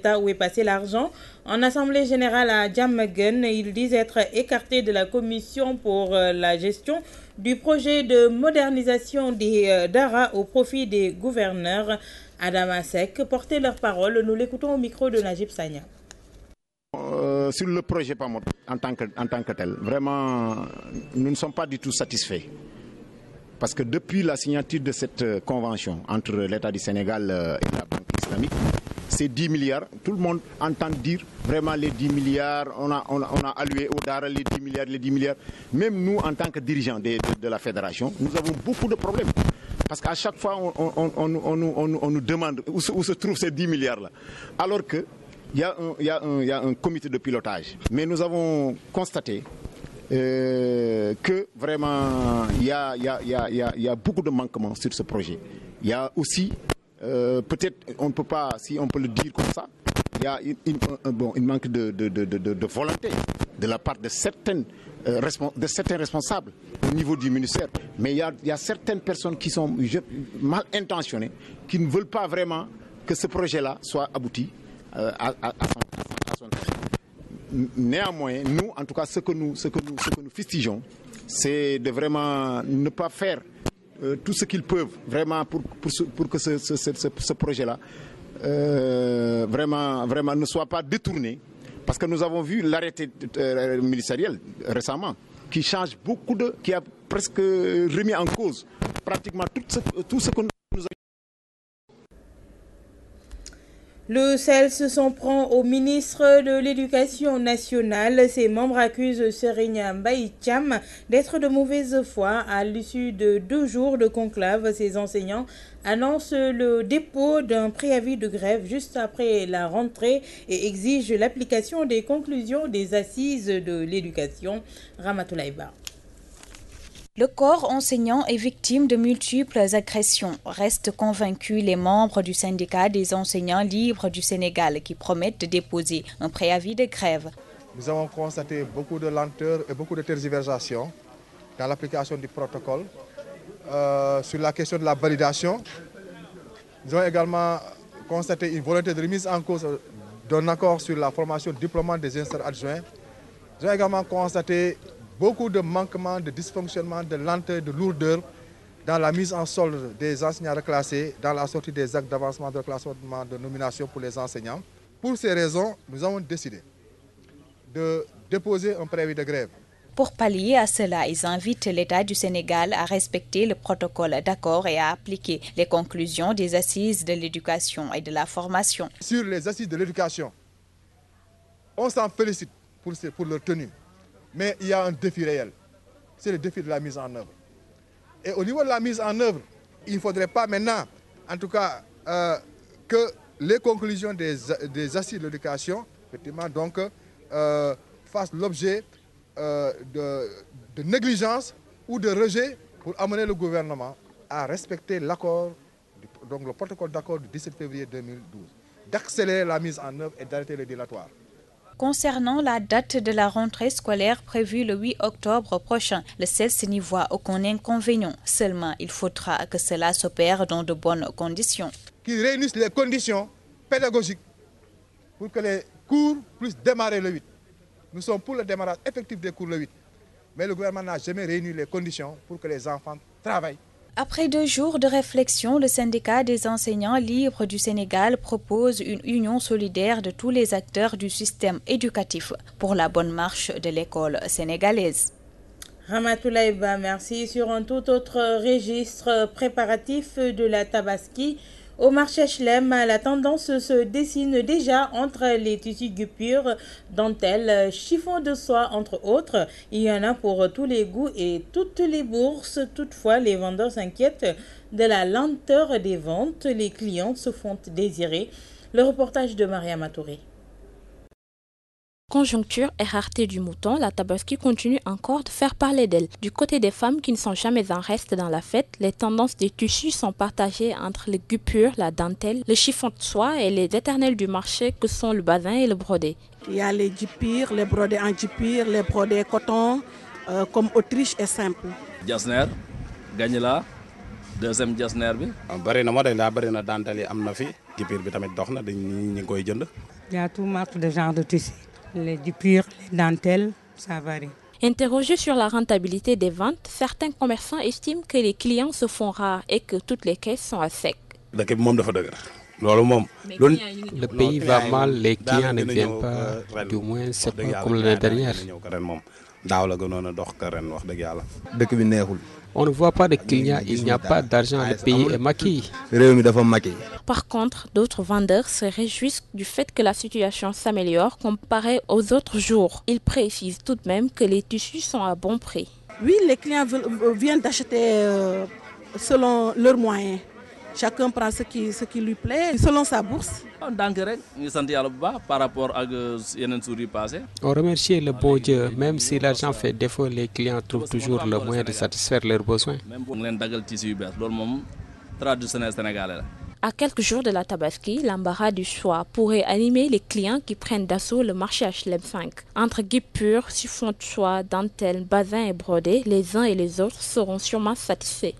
Où est passé l'argent. En assemblée générale à Diamaguène, ils disent être écartés de la commission pour la gestion du projet de modernisation des DARA au profit des gouverneurs. Adama Seck portait leur parole. Nous l'écoutons au micro de Najib Sagna. Sur le projet PAMOD en tant que tel, vraiment, nous ne sommes pas du tout satisfaits. Parce que depuis la signature de cette convention entre l'État du Sénégal et la Banque islamique, c'est 10 milliards. Tout le monde entend dire vraiment les 10 milliards, on a alloué au DARA les 10 milliards. Même nous, en tant que dirigeants de la fédération, nous avons beaucoup de problèmes. Parce qu'à chaque fois, on nous demande où se trouvent ces 10 milliards-là. Alors qu'il y a un comité de pilotage. Mais nous avons constaté que vraiment, il y a beaucoup de manquements sur ce projet. Il y a aussi... peut-être, on ne peut pas, si on peut le dire comme ça, il y a une manque de volonté de la part de certains responsables au niveau du ministère. Mais il y a certaines personnes qui sont mal intentionnées, qui ne veulent pas vraiment que ce projet-là soit abouti à son terme. Néanmoins, nous, en tout cas, ce que nous fustigeons, c'est de vraiment ne pas faire tout ce qu'ils peuvent vraiment pour que ce projet-là vraiment ne soit pas détourné. Parce que nous avons vu l'arrêté ministériel récemment qui change qui a presque remis en cause pratiquement tout ce que nous avons. Le CELS s'en prend au ministre de l'Éducation nationale. Ses membres accusent Serigne Mbaye Thiam d'être de mauvaise foi. À l'issue de 2 jours de conclave, ces enseignants annoncent le dépôt d'un préavis de grève juste après la rentrée et exigent l'application des conclusions des assises de l'éducation. Ramatoulaye Ba. Le corps enseignant est victime de multiples agressions. Restent convaincus les membres du syndicat des enseignants libres du Sénégal qui promettent de déposer un préavis de grève. Nous avons constaté beaucoup de lenteur et beaucoup de tergiversations dans l'application du protocole. Sur la question de la validation, nous avons également constaté une volonté de remise en cause d'un accord sur la formation diplômante des inspecteurs adjoints. Nous avons également constaté beaucoup de manquements, de dysfonctionnements, de lenteur, de lourdeur dans la mise en solde des enseignants reclassés, dans la sortie des actes d'avancement de reclassement de nomination pour les enseignants. Pour ces raisons, nous avons décidé de déposer un préavis de grève. Pour pallier à cela, ils invitent l'État du Sénégal à respecter le protocole d'accord et à appliquer les conclusions des assises de l'éducation et de la formation. Sur les assises de l'éducation, on s'en félicite pour leur tenue. Mais il y a un défi réel, c'est le défi de la mise en œuvre. Et au niveau de la mise en œuvre, il ne faudrait pas maintenant, en tout cas, que les conclusions des assises de l'éducation, effectivement, donc, fassent l'objet de négligence ou de rejet pour amener le gouvernement à respecter l'accord, donc le protocole d'accord du 17 février 2012, d'accélérer la mise en œuvre et d'arrêter les dilatoires. Concernant la date de la rentrée scolaire prévue le 8 octobre prochain, le CELS n'y voit aucun inconvénient. Seulement, il faudra que cela s'opère dans de bonnes conditions. Qu'ils réunissent les conditions pédagogiques pour que les cours puissent démarrer le 8. Nous sommes pour le démarrage effectif des cours le 8. Mais le gouvernement n'a jamais réuni les conditions pour que les enfants travaillent. Après 2 jours de réflexion, le syndicat des enseignants libres du Sénégal propose une union solidaire de tous les acteurs du système éducatif pour la bonne marche de l'école sénégalaise. Ramatoulaye Ba, merci. Sur un tout autre registre préparatif de la Tabaski, au marché HLM, la tendance se dessine déjà entre les tissus guipure, dentelle, chiffon de soie, entre autres. Il y en a pour tous les goûts et toutes les bourses. Toutefois, les vendeurs s'inquiètent de la lenteur des ventes. Les clients se font désirer. Le reportage de Maria Touré. Conjoncture et rareté du mouton, la Tabaski continue encore de faire parler d'elle. Du côté des femmes qui ne sont jamais en reste dans la fête, les tendances des tissus sont partagées entre les guipures, la dentelle, le chiffon de soie et les éternels du marché que sont le bazin et le brodé. Il y a les guipures, les brodés en guipure, les brodés coton, comme Autriche est simple. Jasner, gagne là, deuxième jasner bi. Bari na modèle la bari na dentelle am na fi. Il y a tout marque de genre de tissu. Les guipures, les dentelles, ça varie. Interrogés sur la rentabilité des ventes, certains commerçants estiment que les clients se font rares et que toutes les caisses sont à sec. Le pays va mal, les clients ne viennent pas, du moins c'est pas comme l'année dernière. On ne voit pas de clients, il n'y a pas d'argent, le pays est maquillé. Par contre, d'autres vendeurs se réjouissent du fait que la situation s'améliore comparée aux autres jours. Ils précisent tout de même que les tissus sont à bon prix. Oui, les clients viennent d'acheter selon leurs moyens. Chacun prend ce qui lui plaît, selon sa bourse. On remercie le bon Dieu, même si l'argent fait défaut, les clients trouvent toujours le moyen de satisfaire leurs besoins. À quelques jours de la Tabaski, l'embarras du choix pourrait animer les clients qui prennent d'assaut le marché HLM 5. Entre guipures, chiffons de soie, dentelles, basins et brodés, les uns et les autres seront sûrement satisfaits.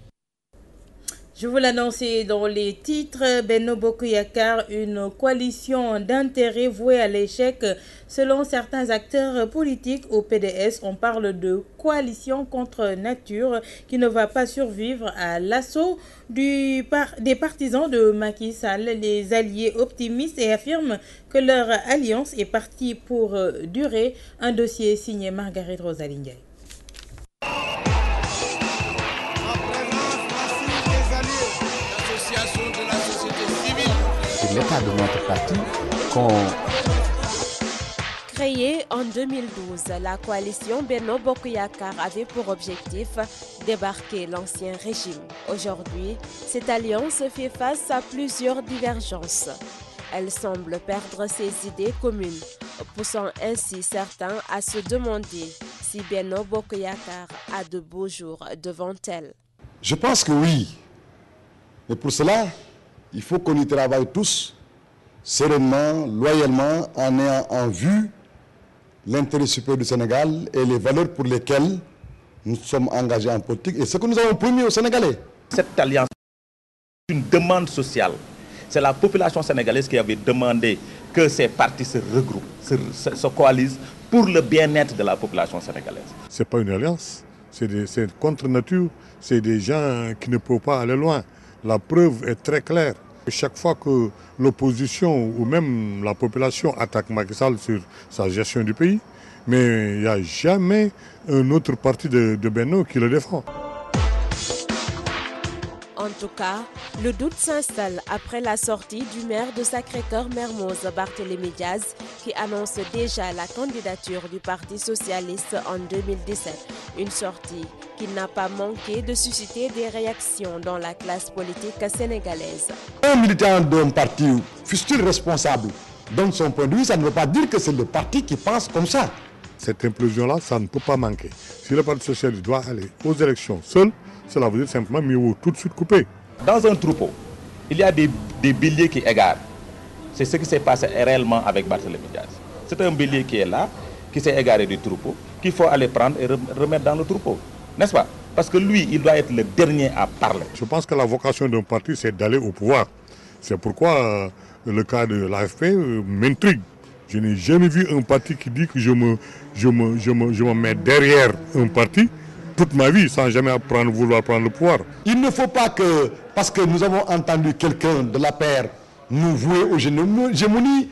Je vous l'annonçais dans les titres, Benno Bokk Yakaar, une coalition d'intérêts vouée à l'échec. Selon certains acteurs politiques au PDS, on parle de coalition contre nature qui ne va pas survivre à l'assaut des partisans de Macky Sall. Les alliés optimistes et affirment que leur alliance est partie pour durer. Un dossier signé Marguerite Rosalie Ndiaye. L'état de notre parti Créée en 2012, la coalition Benno Bokk Yakaar avait pour objectif débarquer l'ancien régime. Aujourd'hui, cette alliance fait face à plusieurs divergences. Elle semble perdre ses idées communes, poussant ainsi certains à se demander si Benno Bokk Yakaar a de beaux jours devant elle. Je pense que oui. Et pour cela, il faut qu'on y travaille tous, sereinement, loyalement, en ayant en vue l'intérêt supérieur du Sénégal et les valeurs pour lesquelles nous sommes engagés en politique et ce que nous avons promis aux Sénégalais. Cette alliance est une demande sociale. C'est la population sénégalaise qui avait demandé que ces partis se regroupent, se coalisent pour le bien-être de la population sénégalaise. Ce n'est pas une alliance, c'est contre nature, c'est des gens qui ne peuvent pas aller loin. La preuve est très claire. Chaque fois que l'opposition ou même la population attaque Macky Sall sur sa gestion du pays, mais il n'y a jamais un autre parti de Benno qui le défend. En tout cas, le doute s'installe après la sortie du maire de Sacré-Cœur Mermoz, Barthélémy Diaz, qui annonce déjà la candidature du Parti socialiste en 2017. Une sortie qui n'a pas manqué de susciter des réactions dans la classe politique sénégalaise. Un militant d'un parti, fût-il responsable, donne son point de vue, ça ne veut pas dire que c'est le parti qui pense comme ça. Cette implosion-là, ça ne peut pas manquer. Si le Parti socialiste doit aller aux élections seul, cela veut dire simplement mieux vaut tout de suite couper. Dans un troupeau, il y a des béliers qui égarent. C'est ce qui s'est passé réellement avec Barthélémy Diaz. C'est un bélier qui est là, qui s'est égaré du troupeau, qu'il faut aller prendre et remettre dans le troupeau. N'est-ce pas? Parce que lui, il doit être le dernier à parler. Je pense que la vocation d'un parti, c'est d'aller au pouvoir. C'est pourquoi le cas de l'AFP m'intrigue. Je n'ai jamais vu un parti qui dit que je me mets derrière un parti toute ma vie sans jamais vouloir prendre le pouvoir. Il ne faut pas que, parce que nous avons entendu quelqu'un de la paire nous vouer aux gémonies,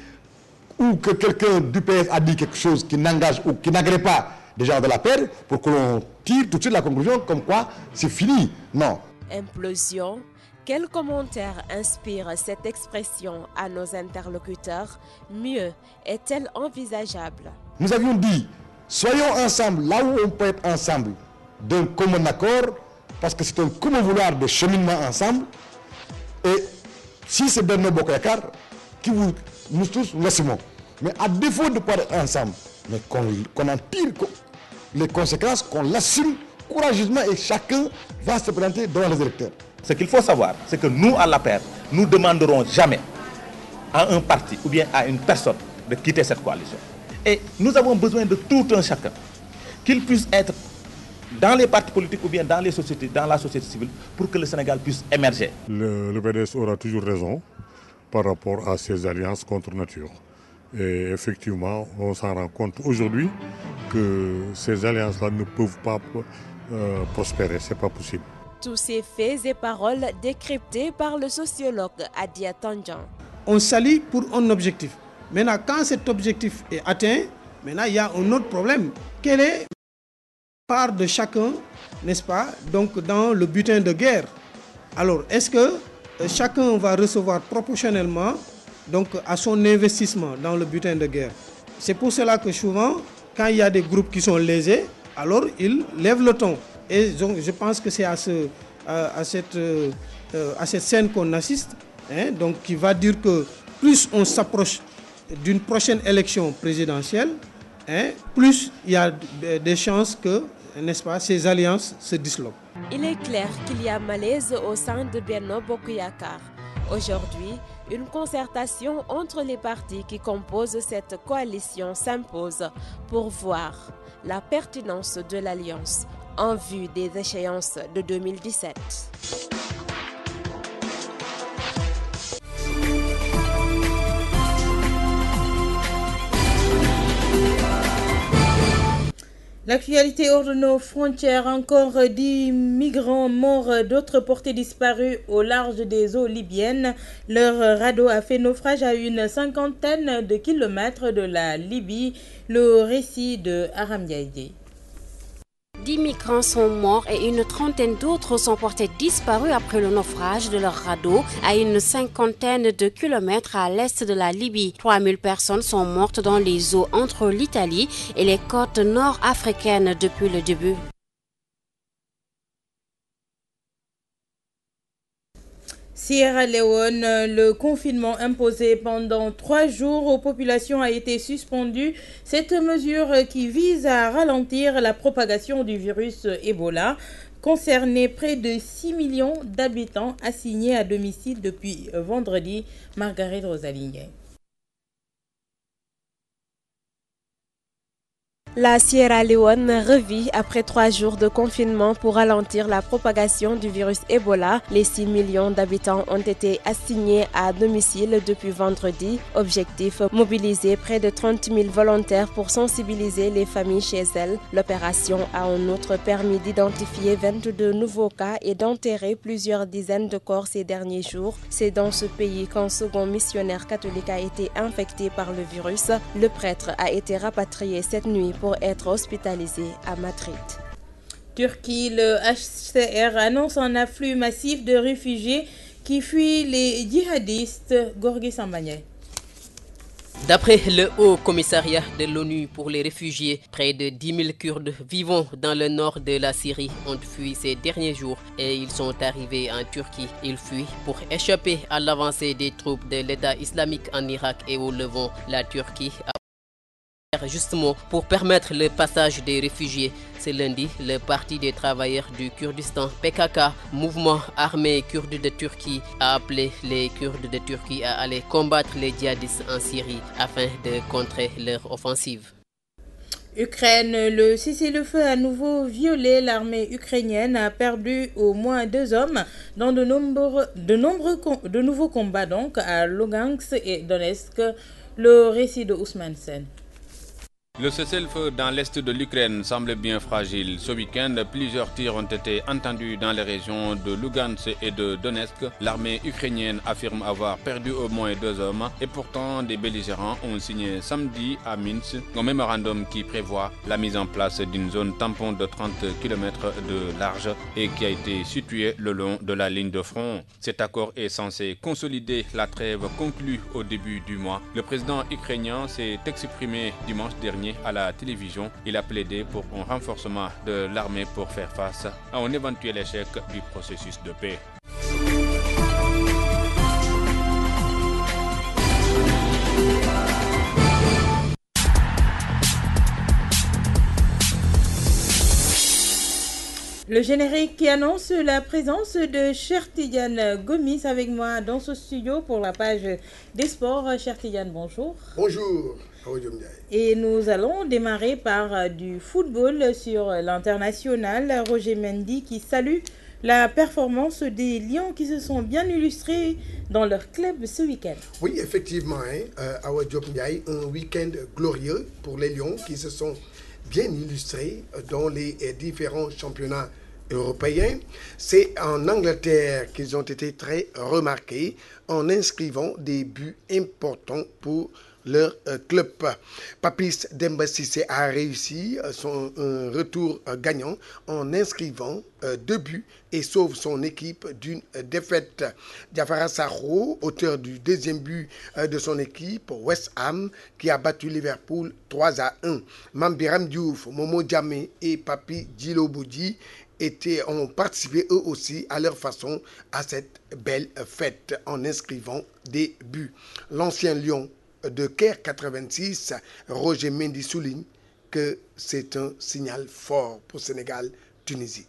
ou que quelqu'un du PS a dit quelque chose qui n'engage ou qui n'agrée pas des gens de la paire, pour que l'on tire tout de suite la conclusion comme quoi c'est fini. Non. Implosion. Quel commentaire inspire cette expression à nos interlocuteurs? Mieux, est-elle envisageable? Nous avions dit, soyons ensemble là où on peut être ensemble, d'un commun accord, parce que c'est un commun vouloir de cheminement ensemble. Et si c'est Benno Bokk Yakaar, nous tous nous l'assumons. Mais à défaut de pouvoir être ensemble, mais qu'on en tire les conséquences, qu'on l'assume courageusement et chacun va se présenter devant les électeurs. Ce qu'il faut savoir, c'est que nous, à l'APR, nous ne demanderons jamais à un parti ou bien à une personne de quitter cette coalition. Et nous avons besoin de tout un chacun, qu'il puisse être dans les partis politiques ou bien dans les sociétés, dans la société civile, pour que le Sénégal puisse émerger. Le PDS aura toujours raison par rapport à ces alliances contre nature. Et effectivement, on s'en rend compte aujourd'hui que ces alliances-là ne peuvent pas prospérer, ce n'est pas possible. Tous ces faits et paroles décryptés par le sociologue Adia Tandjan. On s'allie pour un objectif. Maintenant, quand cet objectif est atteint, maintenant il y a un autre problème. Quelle est la part de chacun, n'est-ce pas, donc dans le butin de guerre? Alors, est-ce que chacun va recevoir proportionnellement donc, à son investissement dans le butin de guerre? C'est pour cela que souvent, quand il y a des groupes qui sont lésés, alors ils lèvent le ton. Et donc, je pense que c'est à cette scène qu'on assiste, hein, donc, qui va dire que plus on s'approche d'une prochaine élection présidentielle, hein, plus il y a des chances que, n'est-ce pas, ces alliances se disloquent. Il est clair qu'il y a malaise au sein de Benno Bokk Yakaar. Aujourd'hui, une concertation entre les partis qui composent cette coalition s'impose pour voir la pertinence de l'alliance en vue des échéances de 2017. L'actualité hors de nos frontières, encore 10 migrants morts, d'autres portés disparus au large des eaux libyennes. Leur radeau a fait naufrage à une 50aine de kilomètres de la Libye. Le récit de Aram Diaye. 10 migrants sont morts et une trentaine d'autres sont portés disparus après le naufrage de leur radeau à une 50aine de kilomètres à l'est de la Libye. 3000 personnes sont mortes dans les eaux entre l'Italie et les côtes nord-africaines depuis le début. Sierra Leone, le confinement imposé pendant 3 jours aux populations a été suspendu. Cette mesure qui vise à ralentir la propagation du virus Ebola concernait près de 6 millions d'habitants assignés à domicile depuis vendredi. Margaret Rosalie. La Sierra Leone revit après 3 jours de confinement pour ralentir la propagation du virus Ebola. Les 6 millions d'habitants ont été assignés à domicile depuis vendredi. Objectif, mobiliser près de 30 000 volontaires pour sensibiliser les familles chez elles. L'opération a en outre permis d'identifier 22 nouveaux cas et d'enterrer plusieurs dizaines de corps ces derniers jours. C'est dans ce pays qu'un second missionnaire catholique a été infecté par le virus. Le prêtre a été rapatrié cette nuit pour être hospitalisé à Madrid. Turquie, le HCR annonce un afflux massif de réfugiés qui fuient les djihadistes. Gorgui Sambagné. D'après le Haut Commissariat de l'ONU pour les réfugiés, près de 10 000 Kurdes vivant dans le nord de la Syrie ont fui ces derniers jours et ils sont arrivés en Turquie. Ils fuient pour échapper à l'avancée des troupes de l'État islamique en Irak et au Levant. La Turquie a justement pour permettre le passage des réfugiés. Ce lundi, le Parti des travailleurs du Kurdistan, PKK, mouvement armé kurde de Turquie, a appelé les Kurdes de Turquie à aller combattre les djihadistes en Syrie afin de contrer leur offensive. Ukraine, le cessez-le-feu a à nouveau violé. L'armée ukrainienne a perdu au moins 2 hommes dans de nouveaux combats donc à Lugansk et Donetsk. Le récit de Ousmane Sen. Le cessez-le-feu dans l'est de l'Ukraine semble bien fragile. Ce week-end, plusieurs tirs ont été entendus dans les régions de Lugansk et de Donetsk. L'armée ukrainienne affirme avoir perdu au moins 2 hommes et pourtant des belligérants ont signé samedi à Minsk un mémorandum qui prévoit la mise en place d'une zone tampon de 30 km de large et qui a été située le long de la ligne de front. Cet accord est censé consolider la trêve conclue au début du mois. Le président ukrainien s'est exprimé dimanche dernier à la télévision. Il a plaidé pour un renforcement de l'armée pour faire face à un éventuel échec du processus de paix. Le générique qui annonce la présence de Cheikh Tidiane Gomis avec moi dans ce studio pour la page des sports. Cheikh Tidiane, bonjour. Bonjour. Et nous allons démarrer par du football sur l'international. Roger Mendy qui salue la performance des Lions qui se sont bien illustrés dans leur club ce week-end. Oui, effectivement, Awa Diop Ndiaye, un week-end glorieux pour les Lions qui se sont bien illustrés dans les différents championnats européens. C'est en Angleterre qu'ils ont été très remarqués en inscrivant des buts importants pour leur club. Papis Demba Cissé a réussi son retour gagnant en inscrivant 2 buts et sauve son équipe d'une défaite. Diafara Sakho, auteur du 2e but de son équipe, West Ham, qui a battu Liverpool 3-1. Mambiram Diouf, Momo Djamé et Papi Djiloboudji ont participé eux aussi à leur façon à cette belle fête en inscrivant des buts. L'ancien Lion de Caire 86, Roger Mendy souligne que c'est un signal fort pour Sénégal-Tunisie.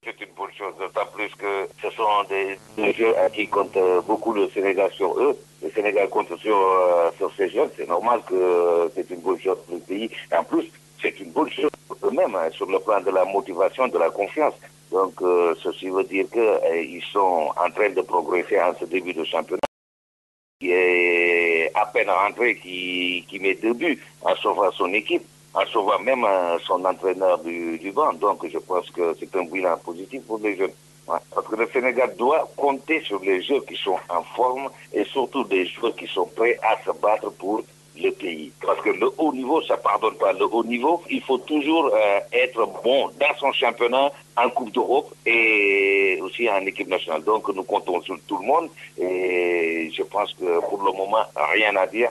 C'est une bonne chose, d'autant plus que ce sont des jeux qui comptent beaucoup le Sénégal sur eux. Le Sénégal compte sur ces jeunes. C'est normal que c'est une bonne chose pour le pays. Et en plus, c'est une bonne chose pour eux-mêmes sur le plan de la motivation, de la confiance. Donc, ceci veut dire qu'ils sont en train de progresser en ce début de championnat. Qui est à peine rentré, qui met 2 buts en sauvant son équipe, en sauvant même son entraîneur du banc. Donc je pense que c'est un bilan positif pour les jeunes. Ouais. Parce que le Sénégal doit compter sur les joueurs qui sont en forme et surtout des joueurs qui sont prêts à se battre pour le pays. Parce que le haut niveau, ça pardonne pas. Le haut niveau, il faut toujours être bon dans son championnat, en Coupe d'Europe et aussi en équipe nationale. Donc nous comptons sur tout le monde et je pense que pour le moment, rien à dire,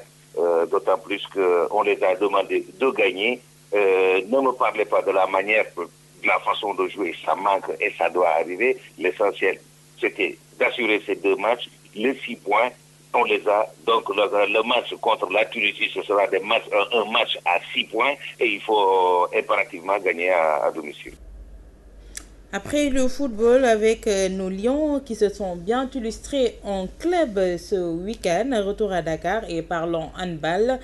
d'autant plus qu'on les a demandé de gagner. Ne me parlez pas de la manière, de la façon de jouer, ça manque et ça doit arriver. L'essentiel, c'était d'assurer ces 2 matchs, les 6 points. On les a, donc le match contre la Tunisie, ce sera un match à 6 points et il faut impérativement gagner à domicile. Après le football avec nos Lions qui se sont bien illustrés en club ce week-end, retour à Dakar et parlons handball,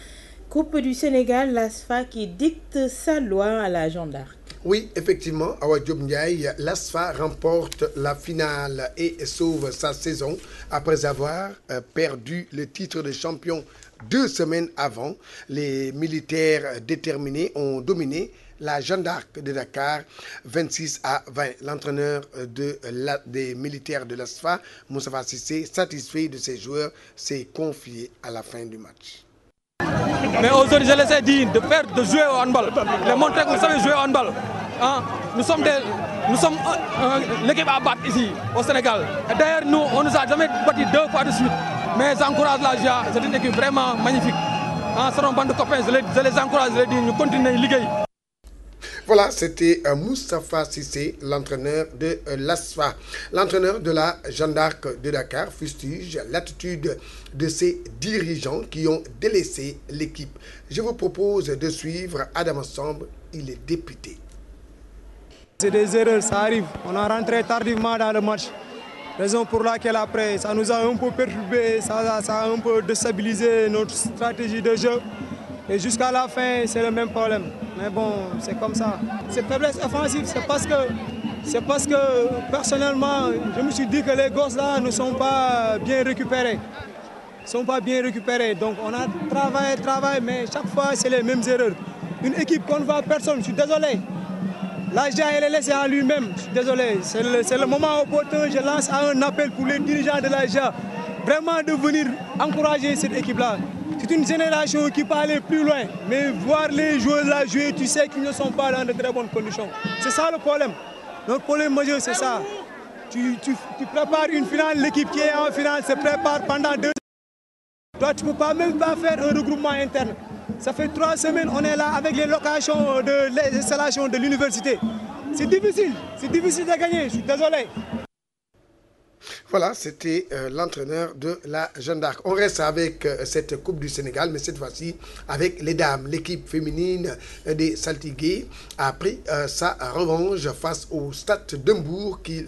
Coupe du Sénégal, l'ASFA qui dicte sa loi à la Jeanne d'Arc. Oui, effectivement, Awa Diop Ndiaye, l'ASFA remporte la finale et sauve sa saison après avoir perdu le titre de champion 2 semaines avant. Les militaires déterminés ont dominé la Jeanne d'Arc de Dakar 26-20. L'entraîneur des militaires de l'ASFA, Moustapha Cissé, satisfait de ses joueurs, s'est confié à la fin du match. Mais aujourd'hui, je les ai dit de jouer au handball, de montrer que vous savez jouer au handball. Hein? Nous sommes l'équipe à battre ici, au Sénégal. Et d'ailleurs, nous, on ne nous a jamais battu 2 fois de suite. Mais j'encourage la GIA, c'est une équipe vraiment magnifique. Hein? C'est un bande de copains, je les encourage, je les dis, nous continuons à liguer. Voilà, c'était Moustapha Cissé, l'entraîneur de l'ASFA. L'entraîneur de la Jeanne d'Arc de Dakar fustige l'attitude de ses dirigeants qui ont délaissé l'équipe. Je vous propose de suivre Adam Samb, il est député. C'est des erreurs, ça arrive. On a rentré tardivement dans le match. Raison pour laquelle après, ça nous a un peu perturbé, ça a un peu déstabilisé notre stratégie de jeu. Et jusqu'à la fin, c'est le même problème. Mais bon, c'est comme ça. Cette faiblesse offensive, c'est parce que personnellement, je me suis dit que les gosses là ne sont pas bien récupérés. Donc on a travaillé, mais chaque fois, c'est les mêmes erreurs. Une équipe qu'on ne voit personne, je suis désolé. La GIA, elle est laissée en lui-même, je suis désolé. C'est le moment opportun, je lance un appel pour les dirigeants de la GIA. Vraiment de venir encourager cette équipe-là. C'est une génération qui peut aller plus loin, mais voir les joueurs là jouer, tu sais qu'ils ne sont pas dans de très bonnes conditions. C'est ça le problème. Notre problème majeur, c'est ça. Tu prépares une finale, l'équipe qui est en finale se prépare pendant 2 ans. Toi, tu ne peux même pas faire un regroupement interne. Ça fait 3 semaines, on est là avec les locations les installations de l'université. C'est difficile de gagner, je suis désolé. Voilà, c'était l'entraîneur de la Jeanne d'Arc. On reste avec cette Coupe du Sénégal, mais cette fois-ci avec les dames. L'équipe féminine des Saltigués a pris sa revanche face au Stade de Mbour qui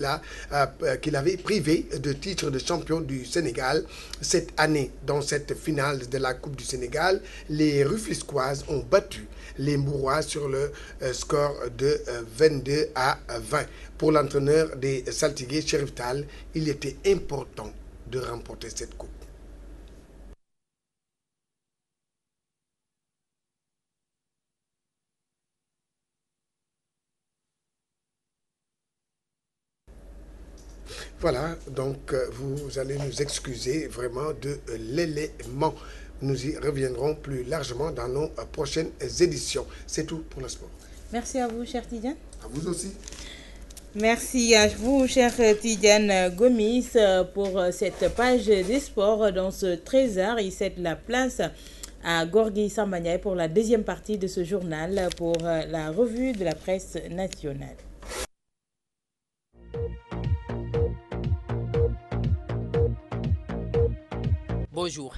l'avait privé de titre de champion du Sénégal. Cette année, dans cette finale de la Coupe du Sénégal, les Rufisquoises ont battu les Mbourois sur le score de 22-20. pour l'entraîneur des Saltigués, Chérif Tall, il était important de remporter cette coupe. Voilà, donc vous allez nous excuser vraiment de l'élément. Nous y reviendrons plus largement dans nos prochaines éditions. C'est tout pour le sport. Merci à vous, cher Tidiane. À vous aussi. Merci à vous, cher Tidiane Gomis, pour cette page des sports dans ce trésor. Il cède la place à Gorgui Sambagnaye pour la deuxième partie de ce journal pour la revue de la presse nationale. Bonjour.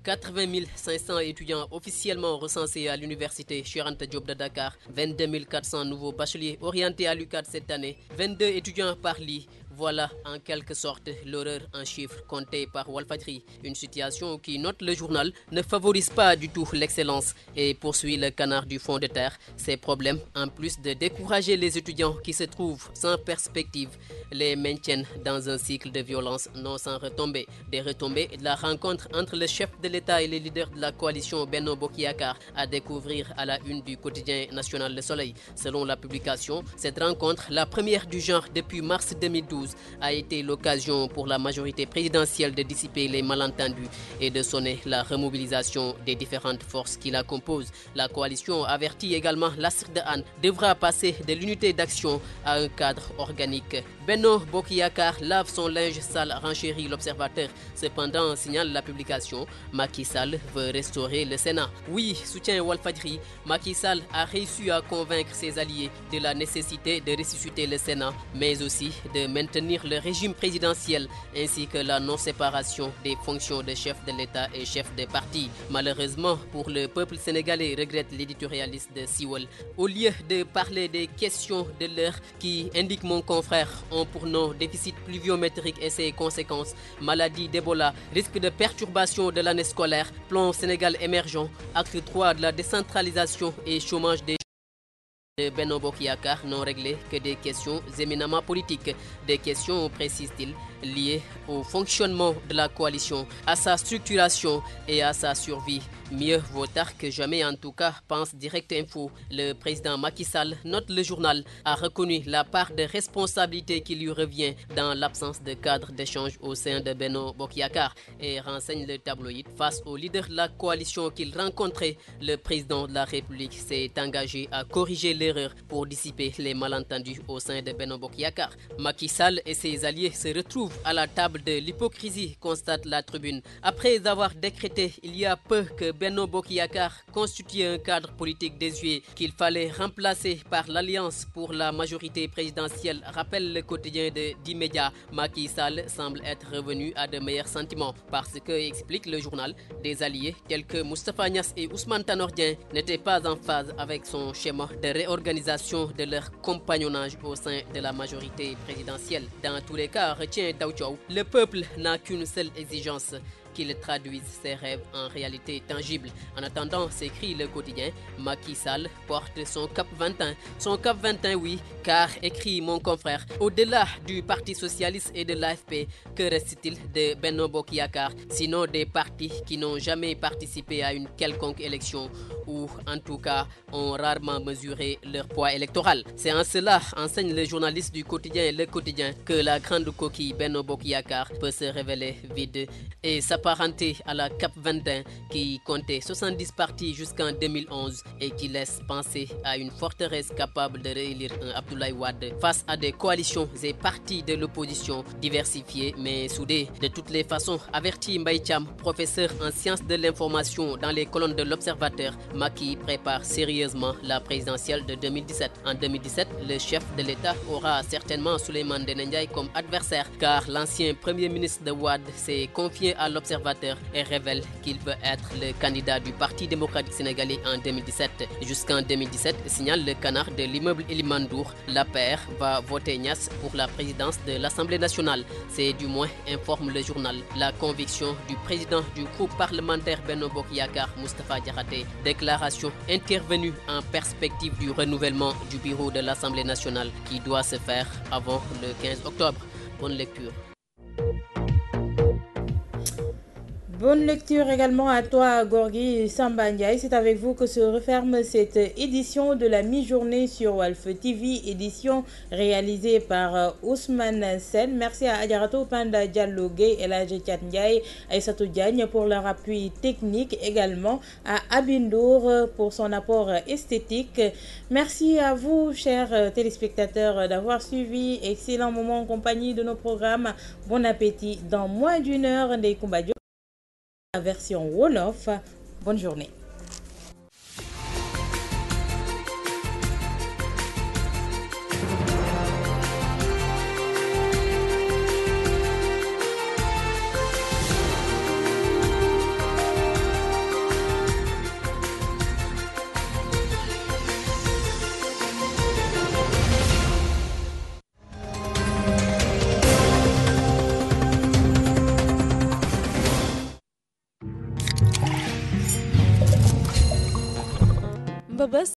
80 500 étudiants officiellement recensés à l'université Cheikh Anta Diop de Dakar, 22 400 nouveaux bacheliers orientés à l'UCAD cette année, 22 étudiants par lit. Voilà en quelque sorte l'horreur en chiffres comptés par Walfadjri. Une situation qui, note le journal, ne favorise pas du tout l'excellence et poursuit le canard du fond de terre. Ces problèmes, en plus de décourager les étudiants qui se trouvent sans perspective, les maintiennent dans un cycle de violence non sans retombées. Des retombées de la rencontre entre le chef de l'État et les leaders de la coalition Benno Bokk Yakaar à découvrir à la une du quotidien national Le Soleil. Selon la publication, cette rencontre, la première du genre depuis mars 2012, a été l'occasion pour la majorité présidentielle de dissiper les malentendus et de sonner la remobilisation des différentes forces qui la composent. La coalition avertit également l'Asr de Hann devra passer de l'unité d'action à un cadre organique. Benno Bokk Yakaar lave son linge sale, renchérit l'Observateur. Cependant, signale la publication, Macky Sall veut restaurer le Sénat. Oui, soutient Walfadjri, Macky Sall a réussi à convaincre ses alliés de la nécessité de ressusciter le Sénat, mais aussi de maintenir le régime présidentiel ainsi que la non-séparation des fonctions de chef de l'État et chef de parti. Malheureusement pour le peuple sénégalais, regrette l'éditorialiste de Siwol. Au lieu de parler des questions de l'heure qui, indique mon confrère, ont pour nom déficit pluviométrique et ses conséquences, maladie d'Ebola, risque de perturbation de l'année scolaire, plan Sénégal émergent, acte 3 de la décentralisation et chômage des de Benno Bokk Yakaar n'ont réglé que des questions éminemment politiques, des questions, précise-t-il, liées au fonctionnement de la coalition, à sa structuration et à sa survie. Mieux vaut tard que jamais, en tout cas, pense Direct Info. Le président Macky Sall, note le journal, a reconnu la part de responsabilité qui lui revient dans l'absence de cadre d'échange au sein de Benno Bokk Yakaar et renseigne le tabloïd. Face au leader de la coalition qu'il rencontrait, le président de la République s'est engagé à corriger l'erreur pour dissiper les malentendus au sein de Benno Bokk Yakaar. Macky Sall et ses alliés se retrouvent à la table de l'hypocrisie, constate la Tribune. Après avoir décrété il y a peu que Benno Bokk Yakaar constituait un cadre politique désuet qu'il fallait remplacer par l'Alliance pour la majorité présidentielle, rappelle le quotidien de 10 médias. Macky Sall semble être revenu à de meilleurs sentiments parce que, explique le journal, des alliés tels que Moustapha Niasse et Ousmane Tanor Dieng n'étaient pas en phase avec son schéma de réorganisation de leur compagnonnage au sein de la majorité présidentielle. Dans tous les cas, retient Daw Thiaw, le peuple n'a qu'une seule exigence, qu'il traduise ses rêves en réalité tangible. En attendant, s'écrit le quotidien, Macky Sall porte son cap 21. Son cap 21, oui, car, écrit mon confrère, au-delà du Parti Socialiste et de l'AFP, que reste-t-il de Benno Bokk Yakaar, sinon des partis qui n'ont jamais participé à une quelconque élection ou, en tout cas, ont rarement mesuré leur poids électoral. C'est en cela, enseigne le journaliste du quotidien Le Quotidien, que la grande coquille Benno Bokk Yakaar peut se révéler vide et s'apparenter à la CAP 21 qui comptait 70 partis jusqu'en 2011 et qui laisse penser à une forteresse capable de réélire un Abdoulaye Wade face à des coalitions et partis de l'opposition diversifiés mais soudés. De toutes les façons, avertit Mbaye Thiam, professeur en sciences de l'information dans les colonnes de l'Observateur, Macky prépare sérieusement la présidentielle de 2017. En 2017, le chef de l'État aura certainement Souleymane Ndéné Ndiaye comme adversaire car l'ancien premier ministre de Wade s'est confié à l'Observateur conservateur et révèle qu'il veut être le candidat du Parti démocratique sénégalais en 2017. Jusqu'en 2017, signale le canard de l'immeuble Elimandour, l'APR va voter Niasse pour la présidence de l'Assemblée nationale. C'est du moins, informe le journal, la conviction du président du groupe parlementaire Benno Bokk Yakaar, Moustapha Diakhaté. Déclaration intervenue en perspective du renouvellement du bureau de l'Assemblée nationale qui doit se faire avant le 15 octobre. Bonne lecture. Bonne lecture également à toi, Gorgui Samba Ndiaye. C'est avec vous que se referme cette édition de la mi-journée sur Walf TV, édition réalisée par Ousmane Sen. Merci à Adjaratou Panda Diallo Gueye et la Tchat Ndiaye, Aïssatou Diagne pour leur appui technique, également à Abindour pour son apport esthétique. Merci à vous, chers téléspectateurs, d'avoir suivi. Excellent moment en compagnie de nos programmes. Bon appétit dans moins d'une heure. Ndeye Koumba Diop, la version Wolof. Bonne journée. Mbëbës